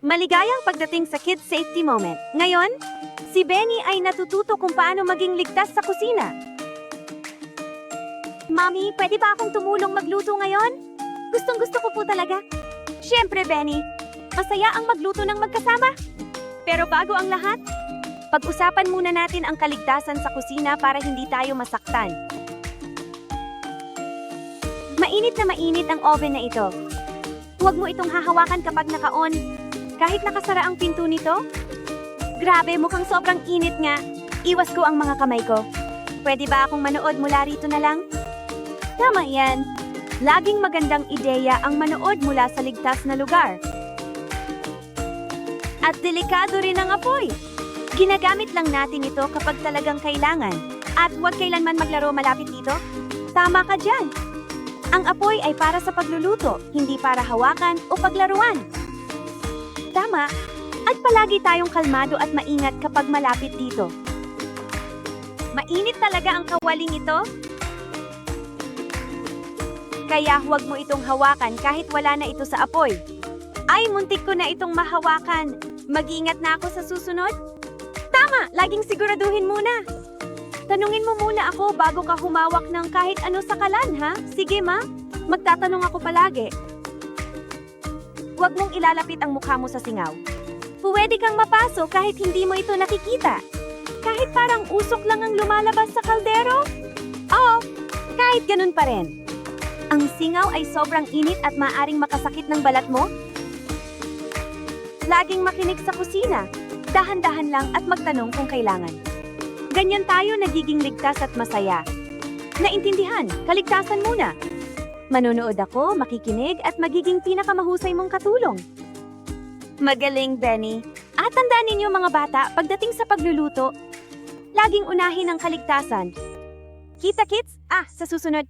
Maligayang pagdating sa Kids Safety Moment. Ngayon, si Benny ay natututo kung paano maging ligtas sa kusina. Mommy, pwede ba akong tumulong magluto ngayon? Gustong-gusto ko po talaga. Siyempre, Benny, masaya ang magluto ng magkasama. Pero bago ang lahat, pag-usapan muna natin ang kaligtasan sa kusina para hindi tayo masaktan. Mainit na mainit ang oven na ito. Huwag mo itong hahawakan kapag naka-on. Kahit nakasara ang pinto nito? Grabe, mukhang sobrang init nga. Iwas ko ang mga kamay ko. Pwede ba akong manood mula rito na lang? Tama yan. Laging magandang ideya ang manood mula sa ligtas na lugar. At delikado rin ang apoy. Ginagamit lang natin ito kapag talagang kailangan. At huwag kailanman maglaro malapit dito. Tama ka dyan. Ang apoy ay para sa pagluluto, hindi para hawakan o paglaruan. Tama. At palagi tayong kalmado at maingat kapag malapit dito. Mainit talaga ang kawaling ito. Kaya huwag mo itong hawakan kahit wala na ito sa apoy. Ay, muntik ko na itong mahawakan. Mag-ingat na ako sa susunod. Tama, laging siguraduhin muna. Tanungin mo muna ako bago ka humawak ng kahit ano sa kalan, ha? Sige, ma. Magtatanong ako palagi. Huwag mong ilalapit ang mukha mo sa singaw. Pwede kang mapasok kahit hindi mo ito nakikita. Kahit parang usok lang ang lumalabas sa kaldero. Oo, kahit ganun pa rin. Ang singaw ay sobrang init at maaring makasakit ng balat mo. Laging makinig sa kusina. Dahan-dahan lang at magtanong kung kailangan. Ganyan tayo nagiging ligtas at masaya. Naintindihan, kaligtasan muna. Manonood ako, makikinig at magiging pinakamahusay mong katulong. Magaling, Benny. At tandaan ninyo mga bata, pagdating sa pagluluto, laging unahin ang kaligtasan. Kita-kits? Sa susunod.